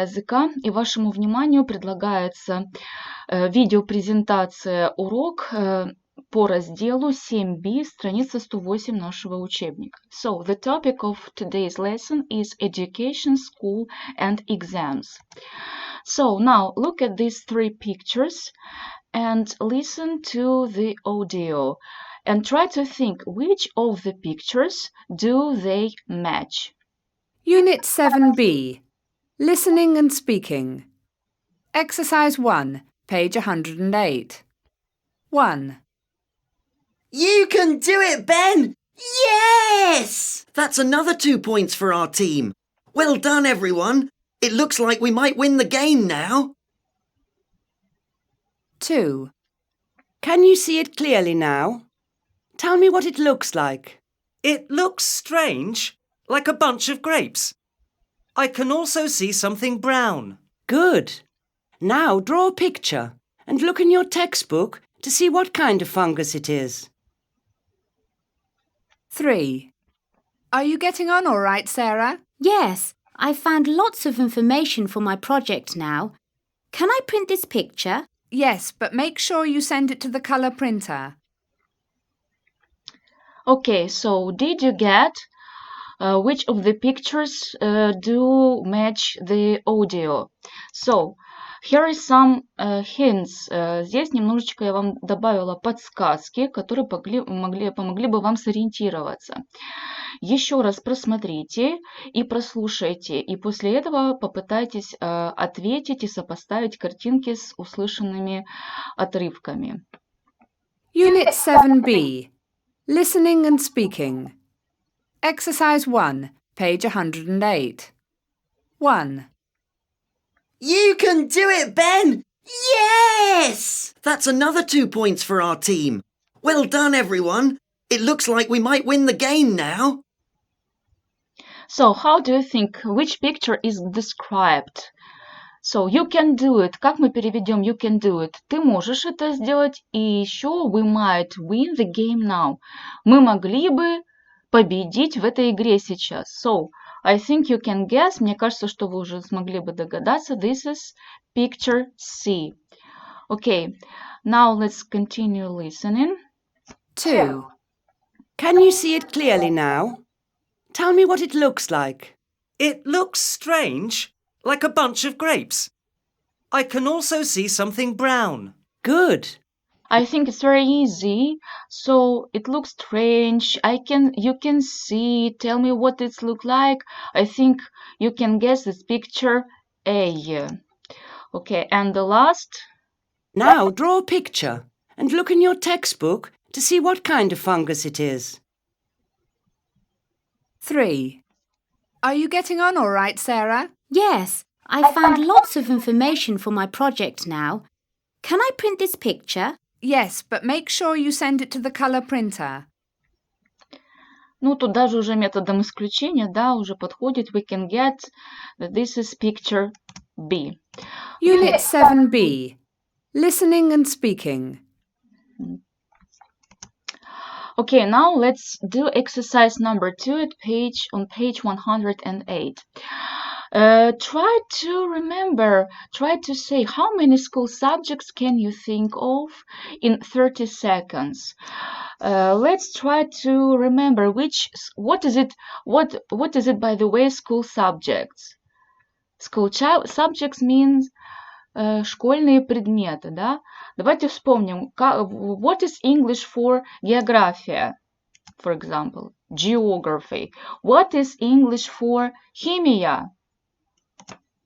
языка, и вашему вниманию предлагается видеопрезентация урок по разделу 7b, страница 108 нашего учебника. So, the topic of today's lesson is education, school and exams. So, now look at these three pictures and listen to the audio and try to think which of the pictures do they match. Unit 7b, Listening and Speaking. Exercise 1, page 108. 1. You can do it, Ben! Yes! That's another 2 points for our team. Well done, everyone. It looks like we might win the game now. 2. Can you see it clearly now? Tell me what it looks like. It looks strange, like a bunch of grapes. I can also see something brown. Good. Now draw a picture and look in your textbook to see what kind of fungus it is. 3. Are you getting on all right, Sarah? Yes, I found lots of information for my project now. Can I print this picture? Yes, but make sure you send it to the colour printer. Okay, so did you get which of the pictures do match the audio? So, here is some hints. Здесь немножечко я вам добавила подсказки, которые помогли бы вам сориентироваться. Еще раз просмотрите и прослушайте, и после этого попытайтесь ответить и сопоставить картинки с услышанными отрывками. Unit 7b, Listening and Speaking. Exercise 1, page 108. 1. You can do it, Ben! Yes! That's another 2 points for our team. Well done, everyone. It looks like we might win the game now. So, how do you think which picture is described? So, you can do it. Как мы переведем you can do it? Ты можешь это сделать. И еще we might win the game now. Мы могли бы победить в этой игре сейчас. So, I think you can guess. Мне кажется, что вы уже смогли бы догадаться. This is picture C. Okay, now let's continue listening. 2. Can you see it clearly now? Tell me what it looks like. It looks strange, like a bunch of grapes. I can also see something brown. Good. I think it's very easy. So it looks strange. You can see. Tell me what it looks like. I think you can guess this picture A. Okay, and the last. Now draw a picture and look in your textbook to see what kind of fungus it is. 3. Are you getting on all right, Sarah? Yes, I found lots of information for my project now. Can I print this picture? Yes, but make sure you send it to the colour printer. Ну, тут даже уже методом исключения, да, уже подходит. We can get that this is picture B. Unit 7b, Listening and Speaking. Okay, now let's do exercise number 2 on page 108. Try to say how many school subjects can you think of in 30 seconds. Let's try to remember what is it by the way, school subjects. School subjects means школьные предметы, да? Давайте вспомним, what is English for география, for example, geography. What is English for химия?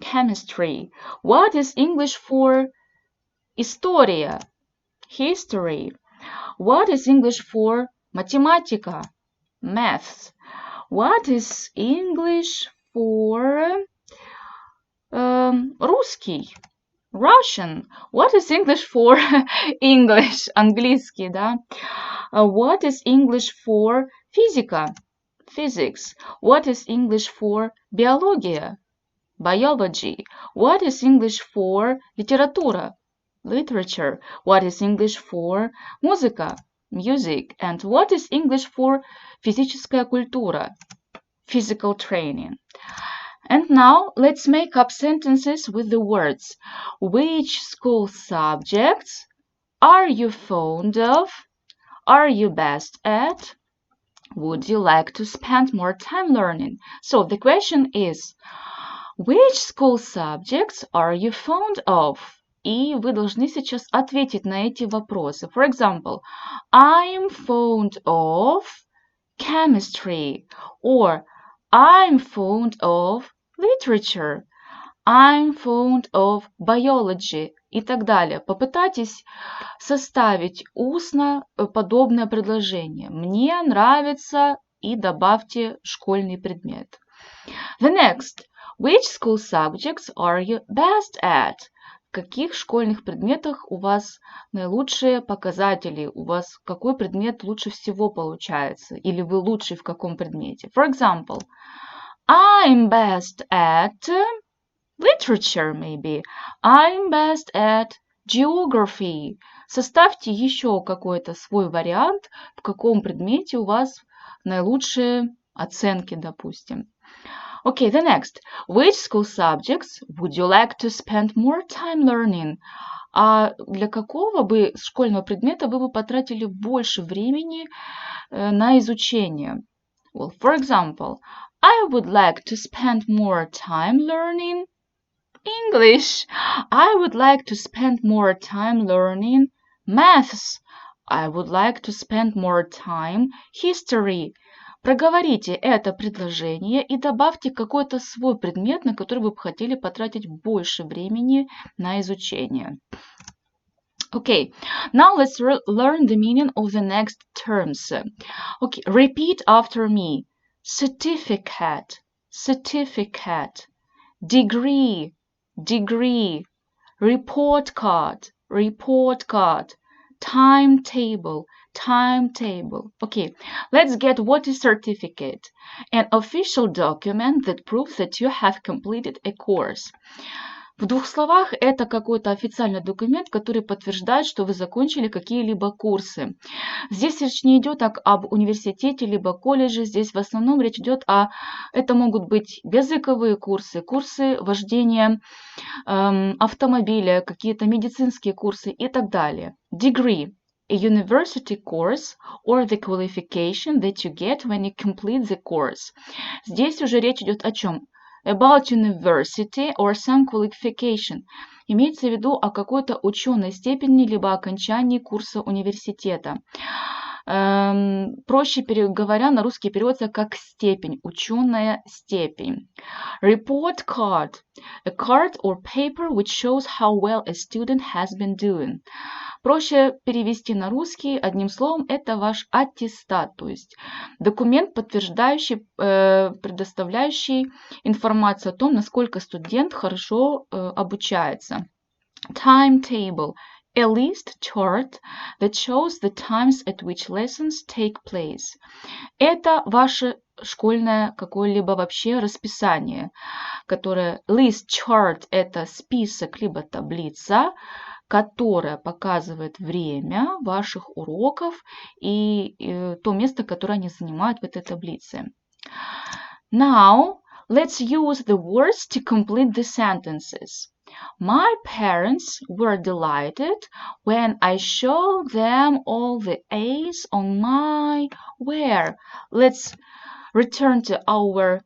Chemistry. What is English for история? History. What is English for математика? Maths. What is English for русский? Russian. What is English for English? Английский, да? What is English for физика? Physics. What is English for биология? Biology. What is English for литература? Literature. What is English for музыка? Music. And what is English for физическая культура? Physical training. And now let's make up sentences with the words. Which school subjects are you fond of? Are you best at? Would you like to spend more time learning? So the question is, which school subjects are you fond of? И вы должны сейчас ответить на эти вопросы. For example, I'm fond of chemistry, or I'm fond of literature, I'm fond of biology и так далее. Попытайтесь составить устно подобное предложение. Мне нравится и добавьте школьный предмет. The next. Which school subjects are you best at? В каких школьных предметах у вас наилучшие показатели? У вас какой предмет лучше всего получается? Или вы лучший в каком предмете? For example, I'm best at literature, maybe. I'm best at geography. Составьте еще какой-то свой вариант, в каком предмете у вас наилучшие оценки, допустим. Okay, the next. Which school subjects would you like to spend more time learning? А для какого бы школьного предмета вы бы потратили больше времени на изучение? Well, for example, I would like to spend more time learning English. I would like to spend more time learning maths. I would like to spend more time history. Проговорите это предложение и добавьте какой-то свой предмет, на который вы бы хотели потратить больше времени на изучение. Okay, now let's learn the meaning of the next terms. Okay, repeat after me. Certificate, certificate, degree, degree, report card, report card, timetable, timetable. Okay, let's get what is certificate. An official document that proves that you have completed a course. В двух словах, это какой-то официальный документ, который подтверждает, что вы закончили какие-либо курсы. Здесь речь не идет об университете либо колледже, здесь в основном речь идет это могут быть языковые курсы, курсы вождения автомобиля, какие-то медицинские курсы и так далее. Degree. A university course or the qualification that you get when you complete the course. Здесь уже речь идет о чем? About university or some qualification. Имеется в виду о какой-то ученой степени либо окончании курса университета. Проще говоря, на русский переводится как степень, ученая степень. Report card. A card or paper which shows how well a student has been doing. Проще перевести на русский, одним словом, это ваш аттестат, то есть документ, подтверждающий, предоставляющий информацию о том, насколько студент хорошо обучается. Timetable. A list chart that shows the times at which lessons take place. Это ваше школьное какое-либо вообще расписание, которое list chart – это список либо таблица, которая показывает время ваших уроков и то место, которое они занимают в этой таблице. Now, let's use the words to complete the sentences. My parents were delighted when I showed them all the A's on my where. Let's return to our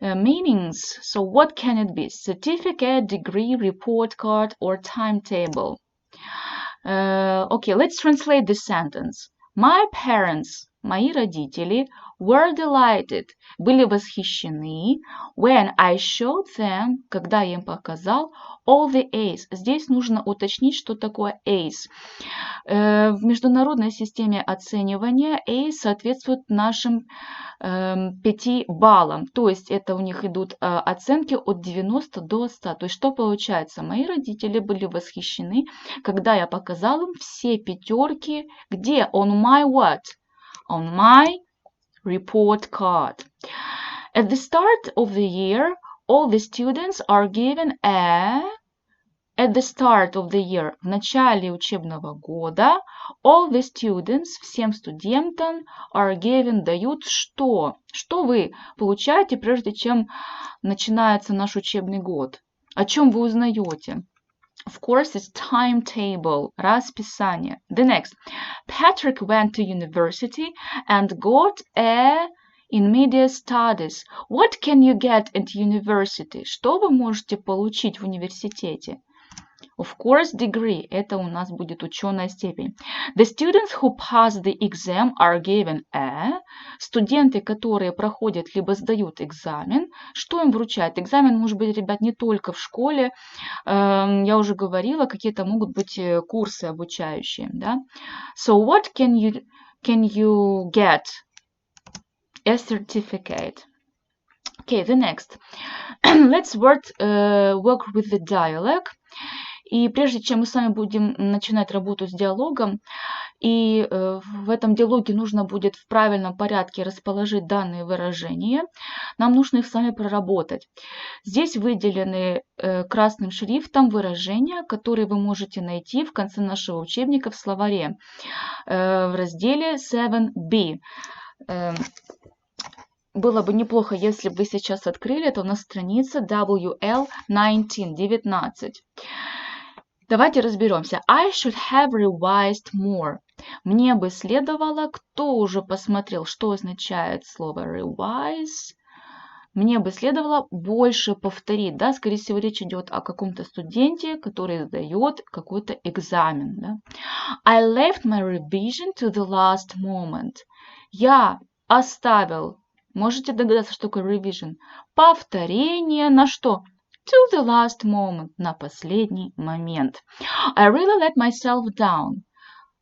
meanings. So what can it be? Certificate, degree, report card, or timetable? Okay, let's translate this sentence. My parents, мои родители, were delighted, были восхищены, when I showed them, когда я им показал, all the A's. Здесь нужно уточнить, что такое A's. В международной системе оценивания A's соответствует нашим 5 баллам, то есть это у них идут оценки от 90 до 100. То есть что получается? Мои родители были восхищены, когда я показал им все пятерки, где? On my what? On my report card. At the start of the year, all the students are given a At the start of the year, в начале учебного года, all the students, всем студентам, are given, дают что? Что вы получаете, прежде чем начинается наш учебный год? О чем вы узнаете? Of course, it's timetable, расписание. The next. Patrick went to university and got a in media studies. What can you get at university? Что вы можете получить в университете? Of course, degree. Это у нас будет ученая степень. The students who pass the exam are given a. Студенты, которые проходят либо сдают экзамен, что им вручают? Экзамен может быть, ребят, не только в школе. Я уже говорила, какие-то могут быть курсы обучающие. Да? So what can you get? A certificate. Okay, the next. Let's work with the dialogue. И прежде чем мы с вами будем начинать работу с диалогом, и в этом диалоге нужно будет в правильном порядке расположить данные выражения, нам нужно их с вами проработать. Здесь выделены красным шрифтом выражения, которые вы можете найти в конце нашего учебника в словаре в разделе 7b. Было бы неплохо, если бы вы сейчас открыли, это у нас страница WL19. Давайте разберемся. I should have revised more. Мне бы следовало, кто уже посмотрел, что означает слово revise. Мне бы следовало больше повторить. Да? Скорее всего, речь идет о каком-то студенте, который сдает какой-то экзамен. Да? I left my revision to the last moment. Я оставил, можете догадаться, что такое revision? Повторение на что? To the last moment, на последний момент. I really let myself down.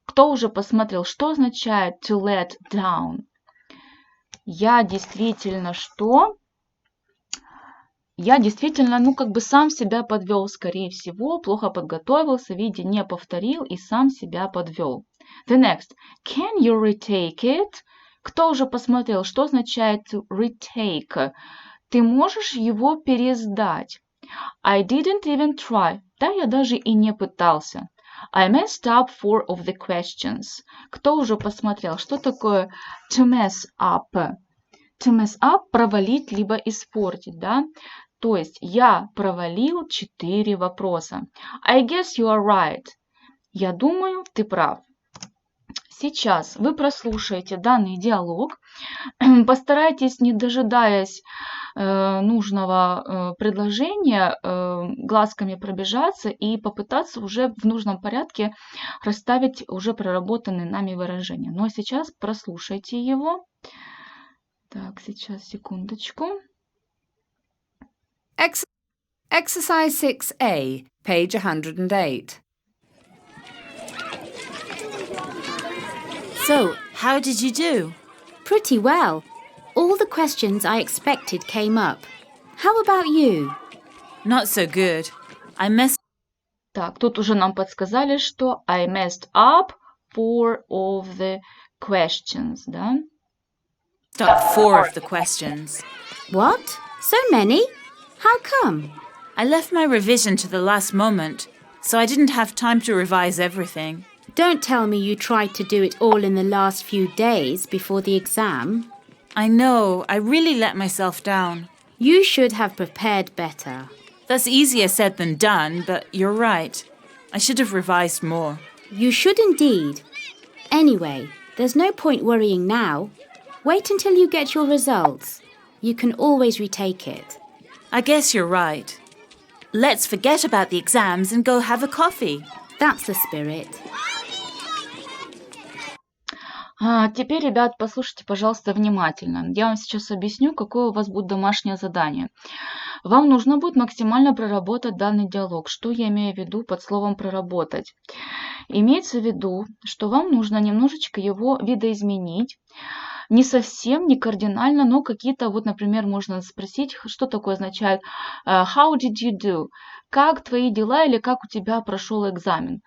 Кто уже посмотрел, что означает to let down? Я действительно что? Я действительно, сам себя подвел, скорее всего, плохо подготовился, видя, не повторил и сам себя подвел. The next. Can you retake it? Кто уже посмотрел, что означает to retake? Ты можешь его пересдать. I didn't even try. Да, я даже и не пытался. I messed up 4 of the questions. Кто уже посмотрел, что такое to mess up? To mess up – провалить либо испортить, да? То есть я провалил 4 вопроса. I guess you are right. Я думаю, ты прав. Сейчас вы прослушаете данный диалог, постарайтесь, не дожидаясь нужного предложения, глазками пробежаться и попытаться уже в нужном порядке расставить уже проработанные нами выражения. Ну а сейчас прослушайте его. Так, сейчас, секундочку. Exercise 6A, page 108. So, how did you do? Pretty well. All the questions I expected came up. How about you? Not so good. I messed Так, тут уже нам подсказали, что I messed up 4 of the questions, да? up 4 of the questions. What? So many? How come? I left my revision to the last moment, so I didn't have time to revise everything. Don't tell me you tried to do it all in the last few days before the exam. I know, I really let myself down. You should have prepared better. That's easier said than done, but you're right. I should have revised more. You should indeed. Anyway, there's no point worrying now. Wait until you get your results. You can always retake it. I guess you're right. Let's forget about the exams and go have a coffee. That's the spirit. Теперь, ребят, послушайте, пожалуйста, внимательно. Я вам сейчас объясню, какое у вас будет домашнее задание. Вам нужно будет максимально проработать данный диалог. Что я имею в виду под словом «проработать»? Имеется в виду, что вам нужно немножечко его видоизменить. Не совсем, не кардинально, но какие-то, вот, например, можно спросить, что такое означает «How did you do?» Как твои дела или как у тебя прошел экзамен?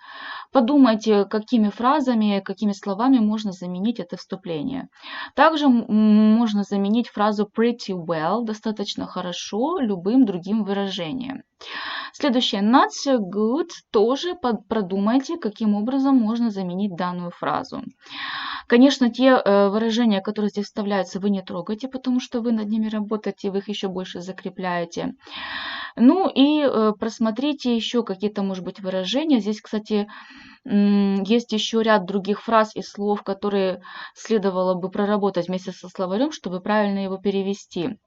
Подумайте, какими фразами, какими словами можно заменить это вступление. Также можно заменить фразу pretty well, достаточно хорошо, любым другим выражением. Следующее, not so good, тоже продумайте, каким образом можно заменить данную фразу. Конечно, те выражения, которые здесь вставляются, вы не трогайте, потому что вы над ними работаете, вы их еще больше закрепляете. Ну и просмотрите еще какие-то, может быть, выражения. Здесь, кстати, есть еще ряд других фраз и слов, которые следовало бы проработать вместе со словарем, чтобы правильно его перевести.